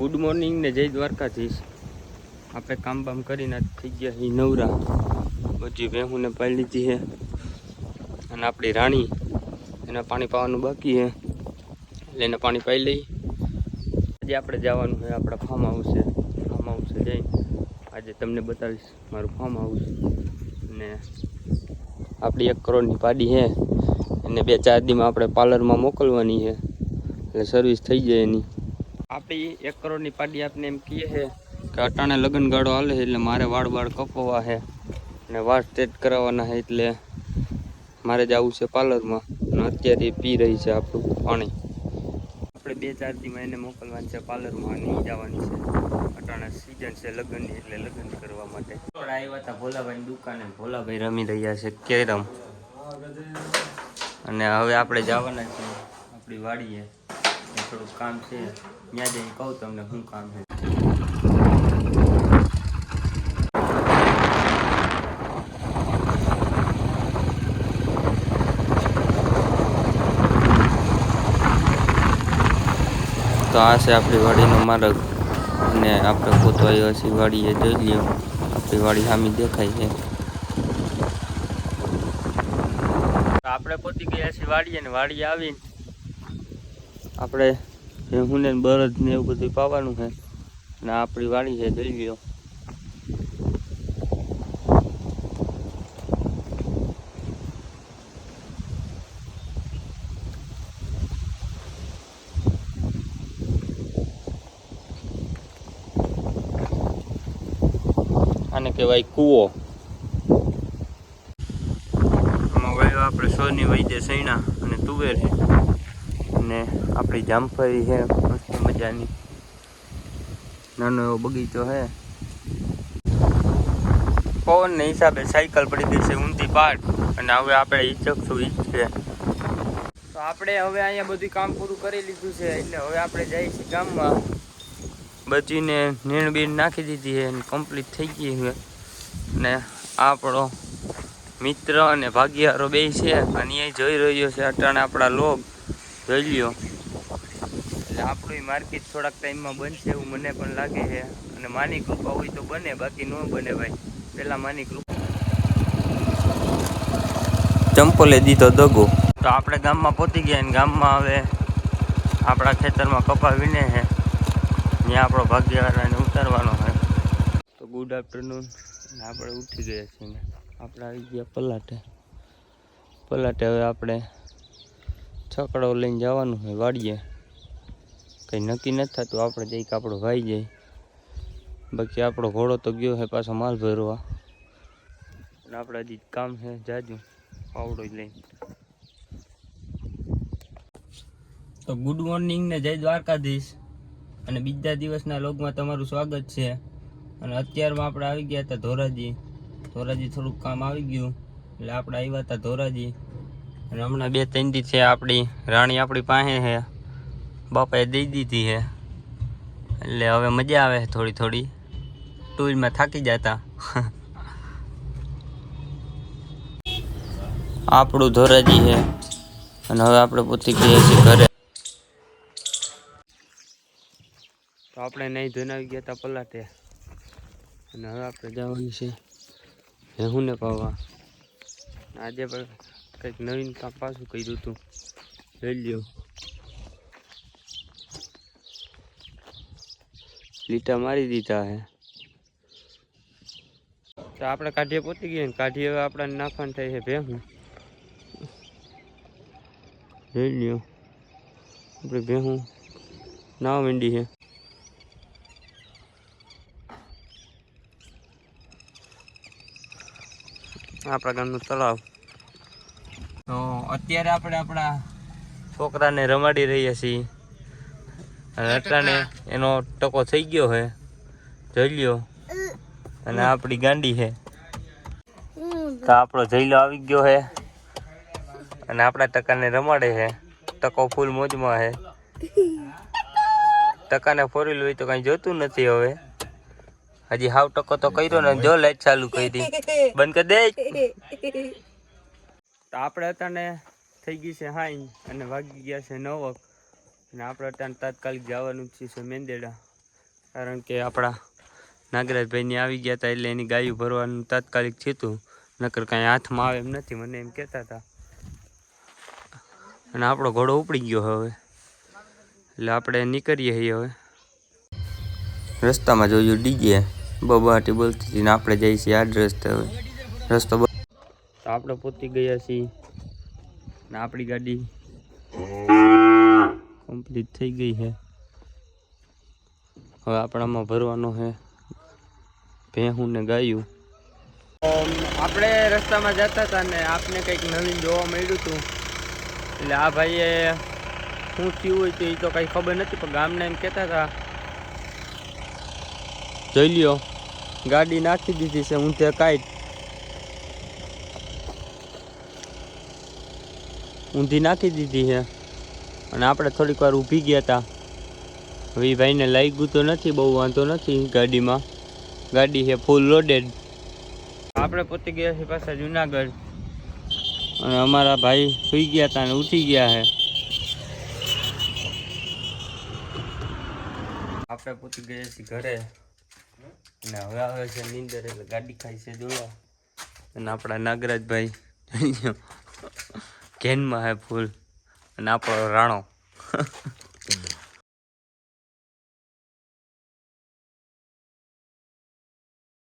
Good morning ને જય દ્વારકાધીશ। આપણે કામ બામ કરીને થઈ ગયા છીએ નવરા। બધી ભેહુંને પાઈ લીધી છે અને આપણી રાણી એને પાણી પાવાનું બાકી છે, એટલે એને પાણી પાઈ લઈ। આજે આપણે જવાનું છે આપણા ફાર્મ હાઉસે જઈ આજે તમને બતાવીશ મારું ફાર્મ હાઉસ। અને આપણી 1 કરોડની પાડી છે, એને 2-4 દીમાં આપણે પાર્લરમાં મોકલવાની છે, એટલે સર્વિસ થઈ જાય એની। આપણી 1 કરોડની પાડી આપને એમ કહે છે કે અટાણે લગ્ન ગાળો હાલે છે, એટલે મારે વાળ કપવા છે અને વાળ સ્ટ્રેટ કરાવવાના છે, એટલે મારે જવું છે પાર્લરમાં। અને અત્યારે પી રહી છે આપણું પાણી। આપણે 2-4 દીમાં એને મોકલવાની છે પાર્લરમાં અને જવાની છે। અટાણે સિઝન છે લગ્નની, એટલે લગ્ન કરવા માટે આપણે આવ્યા હતા ભોલાભાઈની દુકાને। ભોલાભાઈ રમી રહ્યા છે કેરમ, અને હવે આપણે જવાના છીએ આપણી વાડીએ। થોડુંક કામ છે, ત્યાં જઈને કહું તમને શું કામ છે। તો આ છે આપણી વાડીનો માર્ગ, અને આપણે ગોતવા આવ્યા છીએ વાડીએ। જોઈ લ્યો આપણી વાડી સામી દેખાય છે। આપણે પહોંચી ગયા છીએ વાડીએ, ને વાડીએ આવીને આપણે ભેહું ને બળદ ને એવું બધું પાવાનું છે, ને આપણી વાડી છે જોઈ લ્યો। આને કહેવાય કૂવો। આપણે સોની વૈદ્ય સૈણા અને તુવેર છે, અને આપણી જામફળી છે મસ્ત મજાની। નાનો એવો બગીચો છે। પવનને હિસાબે સાયકલ પડી ગઈ છે ઊંધી પાડ, અને હવે આપણે ઈચકશું ઈ છે। તો આપણે હવે અહીંયા બધું કામ પૂરું કરી લીધું છે, એટલે હવે આપણે જઈએ છીએ ગામમાં। બધીને નીણ બીણ નાખી દીધી છે અને કમ્પ્લીટ થઈ ગઈ છે। ને આપણો મિત્ર અને ભાગ્યારો બે છે, અને એ જોઈ રહ્યો છે અટાણે આપણા લોગ જોઈ લ્યો। એટલે આપણું માર્કેટ થોડાક ટાઈમમાં બનશે એવું મને પણ લાગે છે, અને માની કૃપા હોય તો બને, બાકી ન બને ભાઈ। પેલા માની કૃપા ચંપલે દીધો દગો। તો આપણે ગામમાં પહોંચી ગયા, ને ગામમાં હવે આપણા ખેતરમાં કપા વીણે છે, ત્યાં આપણો ભાગ્યવાળાને ઉતારવાનો છે। તો ગુડ આફ્ટરનૂન, આપણે ઉઠી ગયા છીએ। આપણે આવી ગયા પલાટે હવે આપણે છકડો લઈને જવાનું છે વાડીએ। કંઈ નક્કી નથી થતું, આપણે જઈ કે આપણો ભાઈ જાય, બાકી આપણો ઘોડો તો ગયો છે પાછો માલ ભરવા। અને આપણે હજી કામ છે જાજુ પાવડો લઈને। તો ગુડ મોર્નિંગ ને જય દ્વારકાધીશ, અને બીજા દિવસના લોગમાં તમારું સ્વાગત છે। અને અત્યારમાં આપણે આવી ગયા હતા ધોરાજી થોડુંક કામ આવી ગયું, એટલે આપણે આવ્યા હતા ધોરાજી। અને હમણાં 2-3 દી છે આપણી રાણી આપણી પાસે છે, બાપાએ દઈ દીધી છે, એટલે હવે મજા આવે થોડી ટૂરમાં થાકી જતા। આપણું ધોરાજી છે, અને હવે આપણે પહોંચી ગયા છીએ ઘરે। તો આપણે નહીં ધોઈને આવી ગયા હતા પલાટે, અને હવે આપણે જવાનું છે ભેહુંને પાવા। આજે પણ કંઈક નવીન કામ પાછું કર્યું હતું, જોઈ લ્યો। લીટા મારી દીધા છે। તો આપણે કાઢીએ પહોંચી ગયા ને, કાઢીએ હવે આપણને નાખવાનું થાય છે ભેહું। જોઈ લ્યો આપણે ભેહું નાવા માંડી છે। આપણા ગામનું તળાવ। તો અત્યારે આપણે આપણા છોકરાને રમાડી રહ્યા છીએ, અને અટાણે એનો ટકો થઈ ગયો છે જોઈ લ્યો। અને આપણી ગાંડી છે, તો આપણો જઈલો આવી ગયો છે, અને આપણા ટકાને રમાડે છે। ટકો ફૂલ મોજમાં છે। ટકાને ફોરેલું હોય તો કઈ જોતું નથી હવે, હજી હાવ ટકો તો કર્યો ને, જો લાઈટ ચાલુ કરી બંધ કરી દે। તો આપણે અટાણે થઈ ગઈ છે હાઈ, અને વાગી ગયા છે 9, અને આપણે અટાણે તાત્કાલિક જવાનું છે મેંદેડા। કારણ કે આપણા નાગરાજભાઈની આવી ગયા હતા એટલે એની ગાયું ભરવાનું તાત્કાલિક થયું, નકર કાંઈ હાથમાં આવે એમ નથી, મને એમ કહેતા હતા. અને આપણો ઘોડો ઉપડી ગયો હવે, એટલે આપણે નીકળીએ છીએ હવે. રસ્તામાં જોયું ડીજે બબાટી બોલતી હતી ને આપણે જઈએ છીએ આ જ રસ્તે. હવે રસ્તો તો આપણે પહોંચી ગયા છીએ ને આપણી ગાડી કમ્પ્લીટ થઈ ગઈ છે. હવે આપણામાં ભરવાનો છે ભેહું ને ગાયું. આપણે રસ્તામાં જતા હતા ને આપને કંઈક નવીન જોવા મળ્યું હતું, એટલે આ ભાઈએ શું થયું હોય તો એ તો કંઈ ખબર નથી, પણ ગામના એમ કહેતા હતા. જોઈ લ્યો, ગાડી નાખી દીધી છે ઊંધે કાંઈ ઊંધી નાખી દીધી છે અને આપણે થોડીક વાર ઊભી ગયા હતા. હવે એ ભાઈને લાગ્યું તો નથી, બહુ વાંધો નથી ગાડીમાં, ગાડી છે ફૂલ લોડેડ. આપણે પહોંચી ગયા છીએ પાછા જુનાગઢ અને અમારા ભાઈ સુઈ ગયા હતા અને ઉઠી ગયા છે. આપણે પહોંચી ગયા છીએ ઘરે અને હવે આવે છે નીંદર, એટલે ગાડી ખાઈ છે દોડા. અને આપણા નાગરાજભાઈ ઘેનમાં હે ફૂલ અને આપણો રાણો